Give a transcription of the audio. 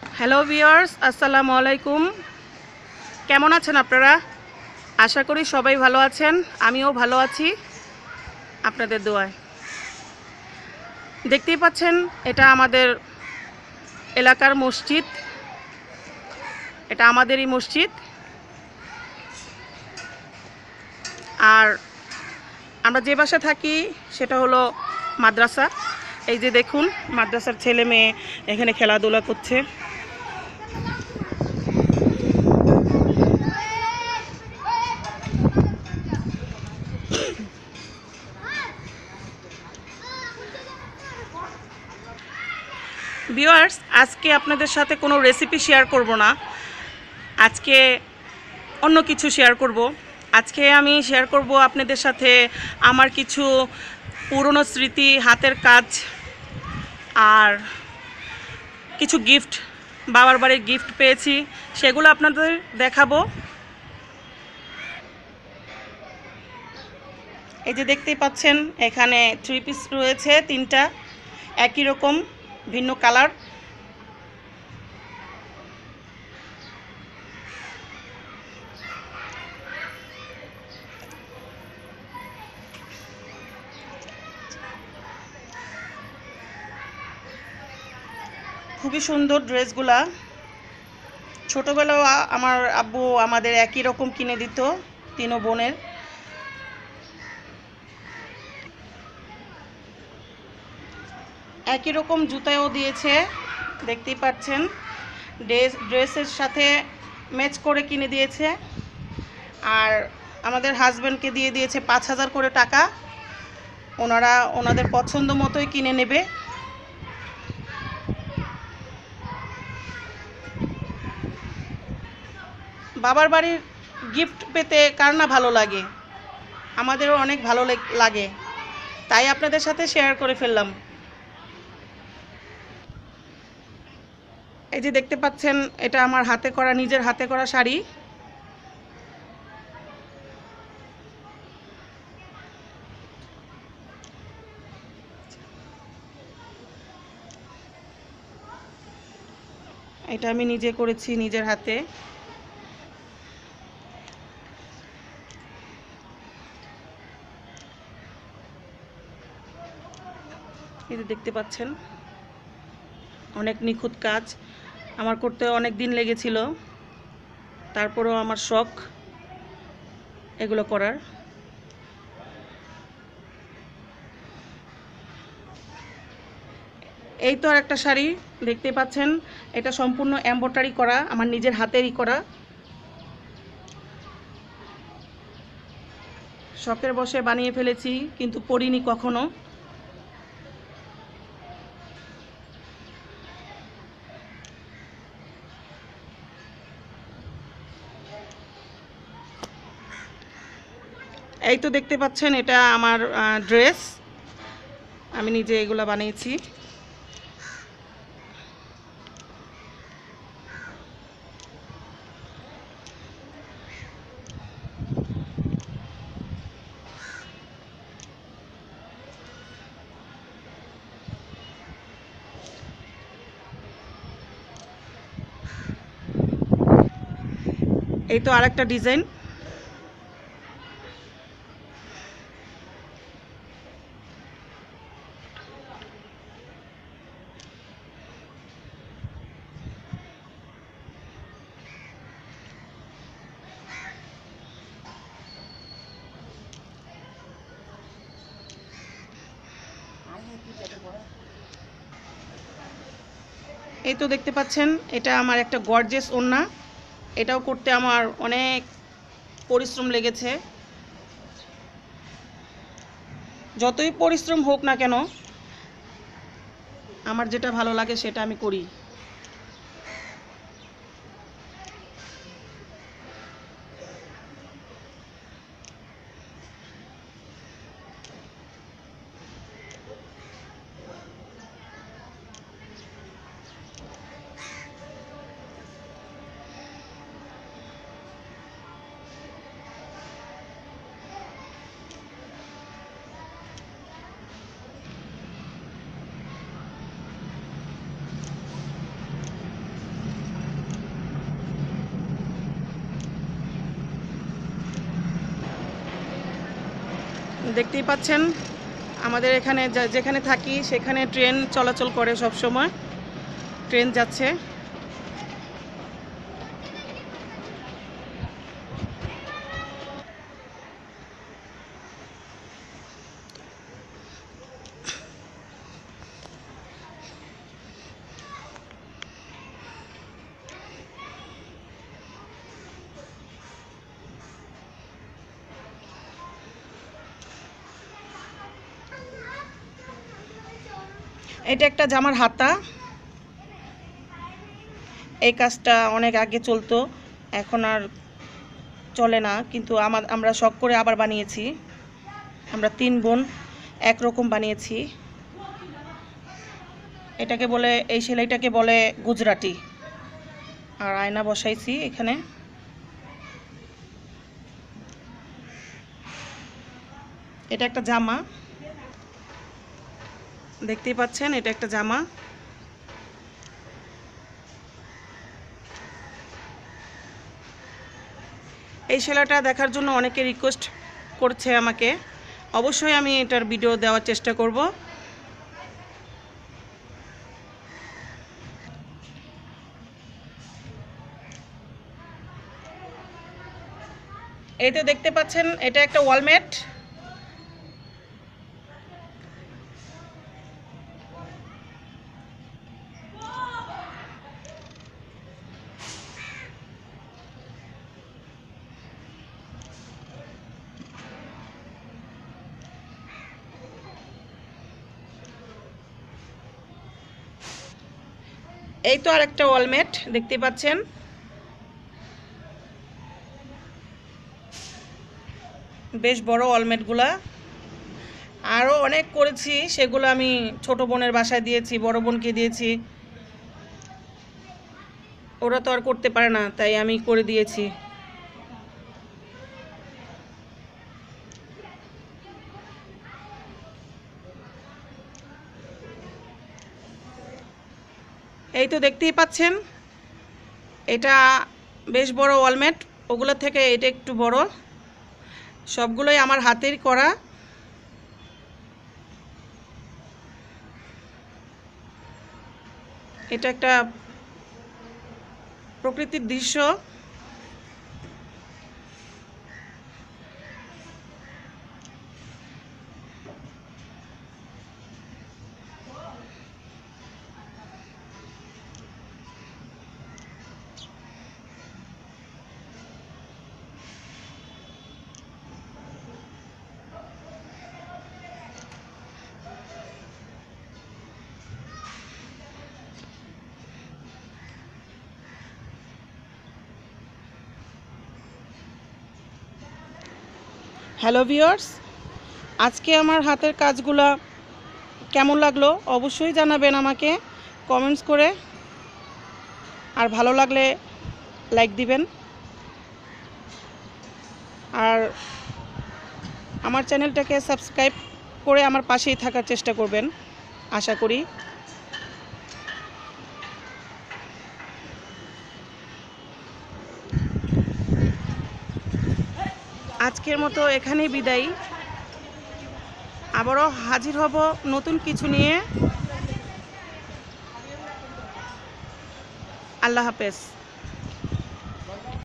Hello viewers, আসসালামু আলাইকুম। কেমন আছেন আপনারা? আশা করি সবাই ভালো আছেন। আমিও ভালো আছি আপনাদের দোয়ায়। দেখতেই পাচ্ছেন, এটা আমাদের এলাকার মসজিদ। এটা আমাদেরই মসজিদ। আর আমরা যে বাসায় থাকি সেটা হলো মাদ্রাসা। এই যে দেখুন, মাদ্রাসার ছেলে মেয়ে এখানে খেলাধুলা করছে। ভিউয়ার্স, আজকে আপনাদের সাথে কোনো রেসিপি শেয়ার করব না। আজকে অন্য কিছু শেয়ার করব। আজকে আমি শেয়ার করব আপনাদের সাথে আমার কিছু পুরনো স্মৃতি, হাতের কাজ আর কিছু গিফট, বাবার বাড়ির গিফট পেয়েছি, সেগুলো আপনাদের দেখাবো। এই যে দেখতেই পাচ্ছেন, এখানে 3 পিস রয়েছে, 3টা একই রকম, ভিন্ন কালার। খুবই সুন্দর ড্রেসগুলা। ছোটোবেলাও আমার আব্বু আমাদের একই রকম কিনে দিত, 3 বোনের। একই রকম জুতাও দিয়েছে, দেখতেই পাচ্ছেন। ড্রেসের সাথে ম্যাচ করে কিনে দিয়েছে। আর আমাদের হাজব্যান্ডকে দিয়ে দিয়েছে 5,000 করে টাকা। ওনারা ওনাদের পছন্দ মতোই কিনে নেবে। বাবার বাড়ির গিফট পেতে কার না ভালো লাগে? আমাদেরও অনেক ভালো লাগে, তাই আপনাদের সাথে শেয়ার করে ফেললাম। এই যে দেখতে পাচ্ছেন, এটা আমার হাতে করা, নিজের হাতে করা শাড়ি। এটা আমি নিজে করেছি, নিজের হাতে। এই যে দেখতে পাচ্ছেন, অনেক নিখুঁত কাজ। আমার করতে অনেক দিন লেগেছিল, তারপরেও আমার শখ এগুলো করার। এই তো আর একটা শাড়ি দেখতে পাচ্ছেন, এটা সম্পূর্ণ এমব্রয়ডারি করা, আমার নিজের হাতেরই করা। শখের বশে বানিয়ে ফেলেছি, কিন্তু পরিনি কখনো। এই তো দেখতে পাচ্ছেন, এটা আমার ড্রেস। আমি নিজে এগুলো বানিয়েছি। এই তো আরেকটা ডিজাইন। এই তো দেখতে পাচ্ছেন, এটা আমার একটা গর্জিয়াস ওড়না। এটাও করতে আমার অনেক পরিশ্রম লেগেছে। যতই পরিশ্রম হোক না কেন, আমার যেটা ভালো লাগে সেটা আমি করি। দেখতেই পাচ্ছেন আমাদের এখানে যেখানে থাকি সেখানে ট্রেন চলাচল করে, সব সময় ট্রেন যাচ্ছে। এটা একটা জামার হাতা। এই কাজটা অনেক আগে চলতো, এখন আর চলে না, কিন্তু আমরা শখ করে আবার বানিয়েছি। আমরা 3 বোন একরকম বানিয়েছি। এটাকে বলে, এই সেলাইটাকে বলে গুজরাটি। আর আয়না বসাইছি এখানে। এটা একটা জামা, দেখতেই পাচ্ছেন এটা একটা জামা। এই সেলাইটা দেখার জন্য অনেকে রিকোয়েস্ট করছে আমাকে, অবশ্যই আমি এটার ভিডিও দেওয়ার চেষ্টা করব। এই তো দেখতে পাচ্ছেন এটা একটা ওয়ালমেট। এই তো আরেকটা ওয়ালমেট দেখতে পাচ্ছেন। বেশ বড় ওয়ালমেটগুলা। আরও অনেক করেছি, সেগুলো আমি ছোট বোনের বাসায় দিয়েছি, বড় বোনকে দিয়েছি। ওরা তো আর করতে পারে না, তাই আমি করে দিয়েছি। এই তো দেখতেই পাচ্ছেন এটা বেশ বড় ওয়ালমেট, ওগুলোর থেকে এটা একটু বড়। সবগুলোই আমার হাতের করা। এটা একটা প্রকৃতির দৃশ্য। হ্যালো ভিউয়ার্স, আজকে আমার হাতের কাজগুলো কেমন লাগলো অবশ্যই জানাবেন আমাকে কমেন্টস করে। আর ভালো লাগলে লাইক দিবেন, আর আমার চ্যানেলটাকে সাবস্ক্রাইব করে আমার পাশেই থাকার চেষ্টা করবেন, আশা করি। আজকের মতো এখানেই বিদায়। আবারও হাজির হব নতুন কিছু নিয়ে। আল্লাহ হাফেজ।